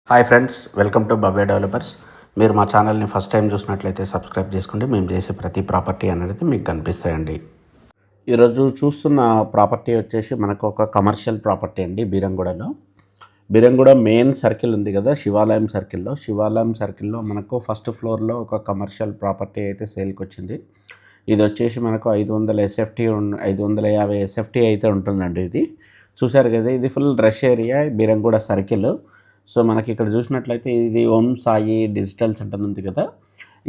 Hi friends, welcome to Bhavya developers. మీరు మా ఛానల్ని ఫస్ట్ టైం చూసినట్లయితే సబ్స్క్రైబ్ చేసుకోండి. మేము చేసే ప్రతి ప్రాపర్టీ అనేది మీకు కనిపిస్తాయండి. ఈరోజు చూస్తున్న ప్రాపర్టీ వచ్చేసి మనకు ఒక కమర్షియల్ ప్రాపర్టీ అండి. బీరంగూడ మెయిన్ సర్కిల్ ఉంది కదా, శివాలయం సర్కిల్లో మనకు ఫస్ట్ ఫ్లోర్లో ఒక కమర్షియల్ ప్రాపర్టీ అయితే సేల్కి వచ్చింది. ఇది వచ్చేసి మనకు 550 ఎస్ఎఫ్టీ అయితే ఉంటుందండి. ఇది చూశారు కదా, ఇది full rush area Beeramguda circle. So మనకి ఇక్కడ చూసినట్లయితే ఇది ఓం సాయి డిజిటల్ సెంటర్ ఉంది కదా,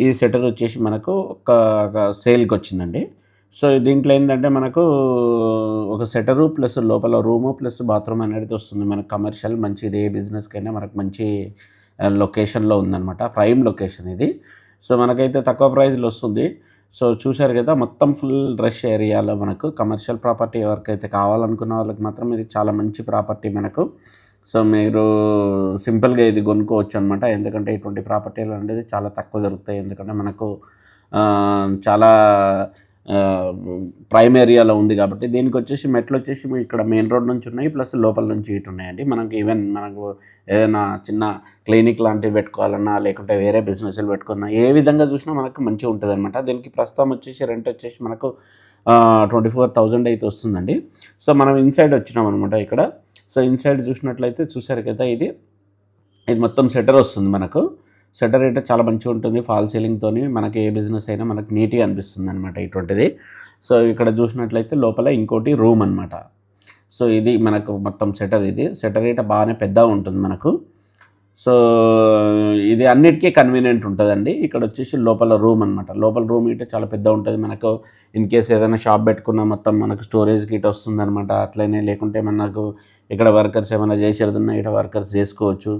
ఈ సెంటర్ వచ్చేసి మనకు ఒక సేల్కి వచ్చిందండి. సో దీంట్లో ఏంటంటే మనకు ఒక సెటరు ప్లస్ లోపల రూము ప్లస్ బాత్రూమ్ అనేది వస్తుంది. మనకు కమర్షియల్ మంచి, ఇది ఏ బిజినెస్కైనా మనకు మంచి లొకేషన్లో ఉందన్నమాట. ప్రైమ్ లొకేషన్ ఇది. సో మనకైతే తక్కువ ప్రైస్లో వస్తుంది. సో చూశారు కదా, మొత్తం ఫుల్ రష్ ఏరియాలో మనకు కమర్షియల్ ప్రాపర్టీ ఎవరికైతే కావాలనుకున్న వాళ్ళకి మాత్రం ఇది చాలా మంచి ప్రాపర్టీ మనకు. సో మీరు సింపుల్గా ఇది కొనుక్కోవచ్చు అనమాట. ఎందుకంటే ఇటువంటి ప్రాపర్టీలు అనేది చాలా తక్కువ దొరుకుతాయి. ఎందుకంటే మనకు చాలా ప్రైమ్ ఏరియాలో ఉంది కాబట్టి. దీనికి వచ్చేసి మెట్లు వచ్చేసి ఇక్కడ మెయిన్ రోడ్ నుంచి ఉన్నాయి, ప్లస్ లోపల నుంచి ఇటు ఉన్నాయండి. మనకు ఈవెన్ మనకు ఏదైనా చిన్న క్లినిక్ లాంటివి పెట్టుకోవాలన్నా, లేకుంటే వేరే బిజినెస్లు పెట్టుకున్నా, ఏ విధంగా చూసినా మనకు మంచిగా ఉంటుంది అనమాట. దీనికి ప్రస్తుతం వచ్చేసి రెంట్ వచ్చేసి మనకు 24,000 అయితే వస్తుందండి. సో మనం ఇన్సైడ్ వచ్చినాం అనమాట ఇక్కడ. సో ఇన్సైడ్ చూసినట్లయితే చూసారు కదా, ఇది మొత్తం షట్టర్ వస్తుంది మనకు. షట్టర్ అయితే చాలా మంచిగా ఉంటుంది, ఫాల్ సీలింగ్తో. మనకి ఏ బిజినెస్ అయినా మనకు నీట్గా అనిపిస్తుంది అనమాట ఇటువంటిది. సో ఇక్కడ చూసినట్లయితే లోపల ఇంకోటి రూమ్ అనమాట. సో ఇది మనకు మొత్తం షట్టర్ అయితే బాగానే పెద్దగా ఉంటుంది మనకు. సో ఇది అన్నిటికీ కన్వీనియంట్ ఉంటుందండి. ఇక్కడ వచ్చేసి లోపల రూమ్ అనమాట. లోపల రూమ్ ఇటు చాలా పెద్ద ఉంటుంది మనకు. ఇన్ కేస్ ఏదైనా షాప్ పెట్టుకున్నా మొత్తం మనకు స్టోరేజ్కి ఇటు వస్తుంది అనమాట. అట్లనే లేకుంటే మనకు ఇక్కడ వర్కర్స్ ఏమైనా చేసేదున్నా ఇటు వర్కర్స్ చేసుకోవచ్చు.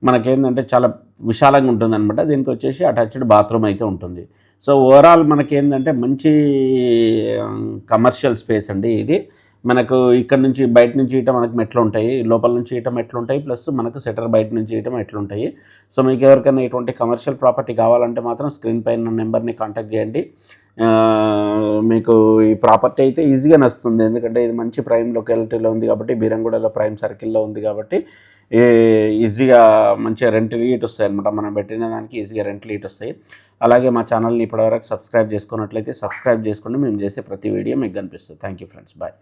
మనకేంటంటే చాలా విశాలంగా ఉంటుంది అనమాట. దీనికి వచ్చేసి అటాచ్డ్ బాత్రూమ్ అయితే ఉంటుంది. సో ఓవరాల్ మనకేంటంటే మంచి కమర్షియల్ స్పేస్ అండి ఇది. మనకు ఇక్కడ నుంచి బయట నుంచి ఇట మనకు మెట్లు ఉంటాయి, లోపల నుంచి ఇట మెట్లు ఉంటాయి, ప్లస్ మనకు సెటర్ బయట నుంచి ఇట మెట్లు ఉంటాయి. సో మీకు ఎవరికైనా ఇటువంటి కమర్షియల్ ప్రాపర్టీ కావాలంటే మాత్రం స్క్రీన్ పైన నెంబర్ని కాంటాక్ట్ చేయండి. మీకు ఈ ప్రాపర్టీ అయితే ఈజీగా నచ్చుతుంది. ఎందుకంటే ఇది మంచి ప్రైమ్ లొకాలిటీలో ఉంది కాబట్టి, బీరంగూడలో ప్రైమ్ సర్కిల్లో ఉంది కాబట్టి ఈజీగా మంచిగా రెంట్లు ఇటు వస్తాయి అనమాట. మనం పెట్టిన దానికి ఈజీగా రెంట్లు ఇటు వస్తాయి. అలాగే మా ఛానల్ని ఇప్పటివరకు సబ్స్క్రైబ్ చేసుకున్నట్లయితే సబ్స్క్రైబ్ చేసుకోండి. మేము చేసే ప్రతి వీడియో మీకు కనిపిస్తుంది. Thank you friends, bye.